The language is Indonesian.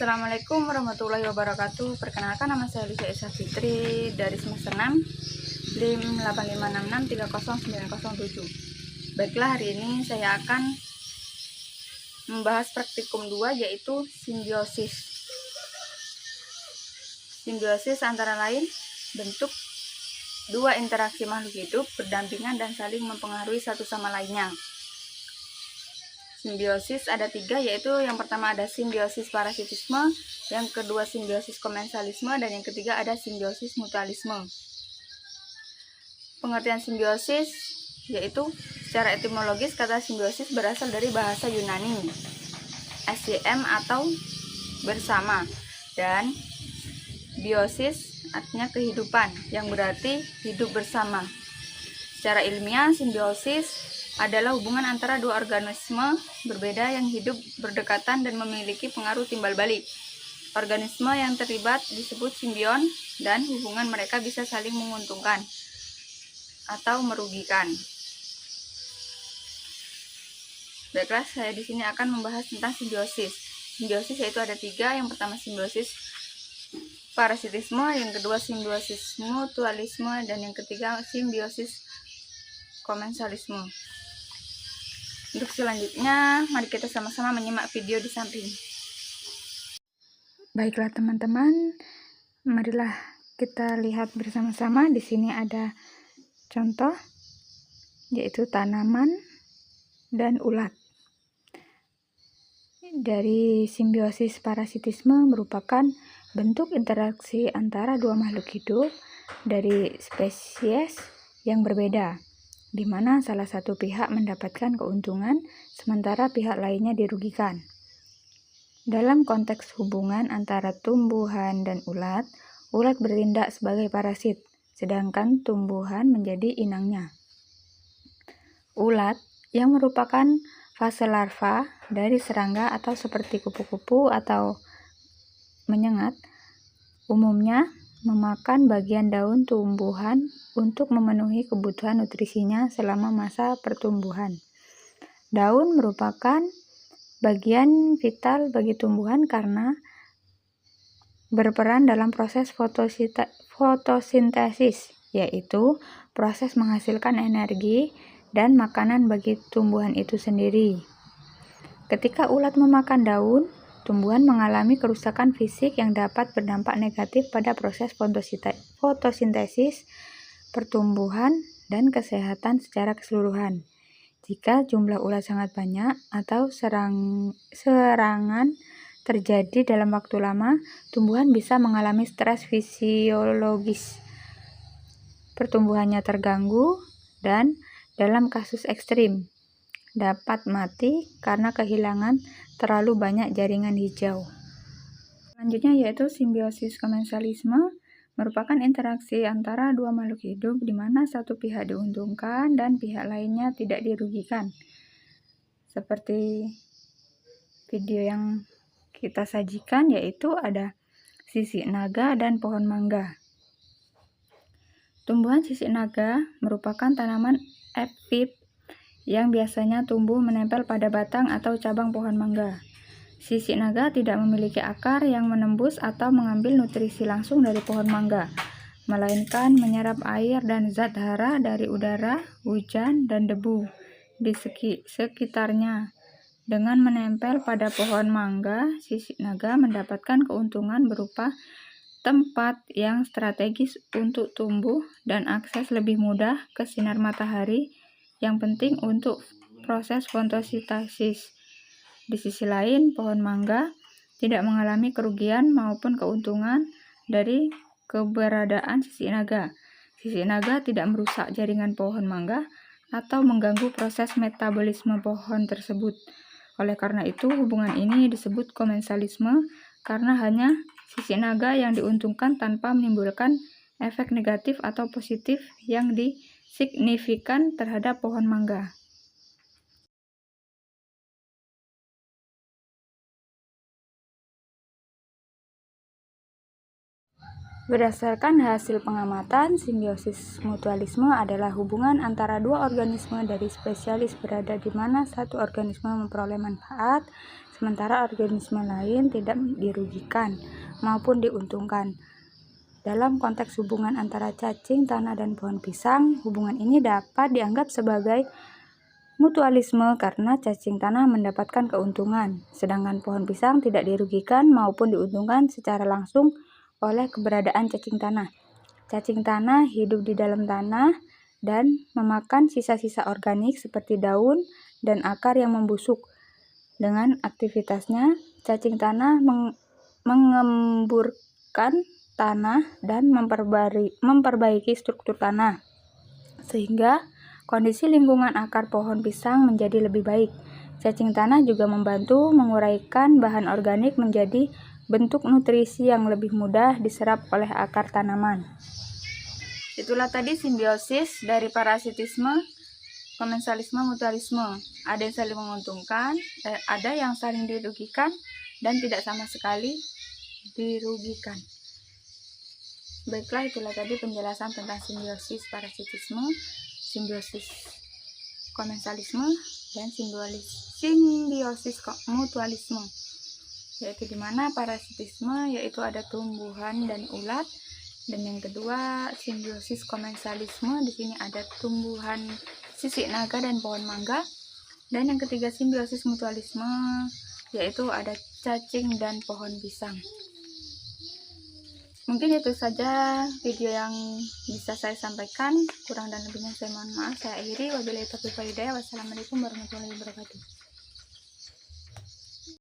Assalamualaikum warahmatullahi wabarakatuh. Perkenalkan, nama saya Lisa Esa Fitri dari semester 6 LIM 8566309007. Baiklah, hari ini saya akan membahas praktikum 2, yaitu simbiosis. Simbiosis antara lain bentuk dua interaksi makhluk hidup berdampingan dan saling mempengaruhi satu sama lainnya. Simbiosis ada 3, yaitu yang pertama ada simbiosis parasitisme, yang kedua simbiosis komensalisme, dan yang ketiga ada simbiosis mutualisme. Pengertian simbiosis yaitu secara etimologis kata simbiosis berasal dari bahasa Yunani SYM atau bersama, dan biosis artinya kehidupan yang berarti hidup bersama. Secara ilmiah, simbiosis adalah hubungan antara dua organisme berbeda yang hidup berdekatan dan memiliki pengaruh timbal balik. Organisme yang terlibat disebut simbion dan hubungan mereka bisa saling menguntungkan atau merugikan. Baiklah, saya di sini akan membahas tentang simbiosis. Simbiosis yaitu ada 3. Yang pertama simbiosis parasitisme, yang kedua simbiosis mutualisme, dan yang ketiga simbiosis komensalisme. Untuk selanjutnya, mari kita sama-sama menyimak video di samping. Baiklah teman-teman, marilah kita lihat bersama-sama. Di sini ada contoh, yaitu tanaman dan ulat. Dari simbiosis parasitisme merupakan bentuk interaksi antara dua makhluk hidup dari spesies yang berbeda, di mana salah satu pihak mendapatkan keuntungan sementara pihak lainnya dirugikan. Dalam konteks hubungan antara tumbuhan dan ulat bertindak sebagai parasit, sedangkan tumbuhan menjadi inangnya. Ulat yang merupakan fase larva dari serangga atau seperti kupu-kupu atau menyengat, umumnya memakan bagian daun tumbuhan untuk memenuhi kebutuhan nutrisinya selama masa pertumbuhan. Daun merupakan bagian vital bagi tumbuhan karena berperan dalam proses fotosintesis, yaitu proses menghasilkan energi dan makanan bagi tumbuhan itu sendiri. Ketika ulat memakan daun, tumbuhan mengalami kerusakan fisik yang dapat berdampak negatif pada proses fotosintesis, pertumbuhan, dan kesehatan secara keseluruhan. Jika jumlah ulat sangat banyak atau serangan terjadi dalam waktu lama, tumbuhan bisa mengalami stres fisiologis. Pertumbuhannya terganggu dan dalam kasus ekstrim dapat mati karena kehilangan terlalu banyak jaringan hijau. Selanjutnya yaitu simbiosis komensalisme, merupakan interaksi antara dua makhluk hidup di mana satu pihak diuntungkan dan pihak lainnya tidak dirugikan. Seperti video yang kita sajikan, yaitu ada sisik naga dan pohon mangga. Tumbuhan sisik naga merupakan tanaman epifit yang biasanya tumbuh menempel pada batang atau cabang pohon mangga. Sisik naga tidak memiliki akar yang menembus atau mengambil nutrisi langsung dari pohon mangga, melainkan menyerap air dan zat hara dari udara, hujan, dan debu di sekitarnya. Dengan menempel pada pohon mangga, sisik naga mendapatkan keuntungan berupa tempat yang strategis untuk tumbuh dan akses lebih mudah ke sinar matahari yang penting untuk proses fotosintesis. Di sisi lain, pohon mangga tidak mengalami kerugian maupun keuntungan dari keberadaan sisik naga. Sisik naga tidak merusak jaringan pohon mangga atau mengganggu proses metabolisme pohon tersebut. Oleh karena itu, hubungan ini disebut komensalisme karena hanya sisik naga yang diuntungkan tanpa menimbulkan efek negatif atau positif yang signifikan terhadap pohon mangga. Berdasarkan hasil pengamatan, simbiosis mutualisme adalah hubungan antara dua organisme dari spesies berada di mana satu organisme memperoleh manfaat, sementara organisme lain tidak dirugikan maupun diuntungkan. Dalam konteks hubungan antara cacing tanah dan pohon pisang, hubungan ini dapat dianggap sebagai mutualisme karena cacing tanah mendapatkan keuntungan, sedangkan pohon pisang tidak dirugikan maupun diuntungkan secara langsung oleh keberadaan cacing tanah. Cacing tanah hidup di dalam tanah dan memakan sisa-sisa organik seperti daun dan akar yang membusuk. Dengan aktivitasnya, cacing tanah mengemburkan tanah dan memperbaiki struktur tanah, sehingga kondisi lingkungan akar pohon pisang menjadi lebih baik. Cacing tanah juga membantu menguraikan bahan organik menjadi bentuk nutrisi yang lebih mudah diserap oleh akar tanaman. Itulah tadi simbiosis dari parasitisme, komensalisme, mutualisme. Ada yang saling menguntungkan, ada yang saling dirugikan, dan tidak sama sekali dirugikan. Baiklah, itulah tadi penjelasan tentang simbiosis parasitisme, simbiosis komensalisme, dan simbiosis mutualisme, yaitu dimana parasitisme yaitu ada tumbuhan dan ulat, dan yang kedua simbiosis komensalisme, di sini ada tumbuhan sisik naga dan pohon mangga, dan yang ketiga simbiosis mutualisme yaitu ada cacing dan pohon pisang. Mungkin itu saja video yang bisa saya sampaikan. Kurang dan lebihnya saya mohon maaf. Saya akhiri. Wabillahi taufiq wal hidayah. Wassalamualaikum warahmatullahi wabarakatuh.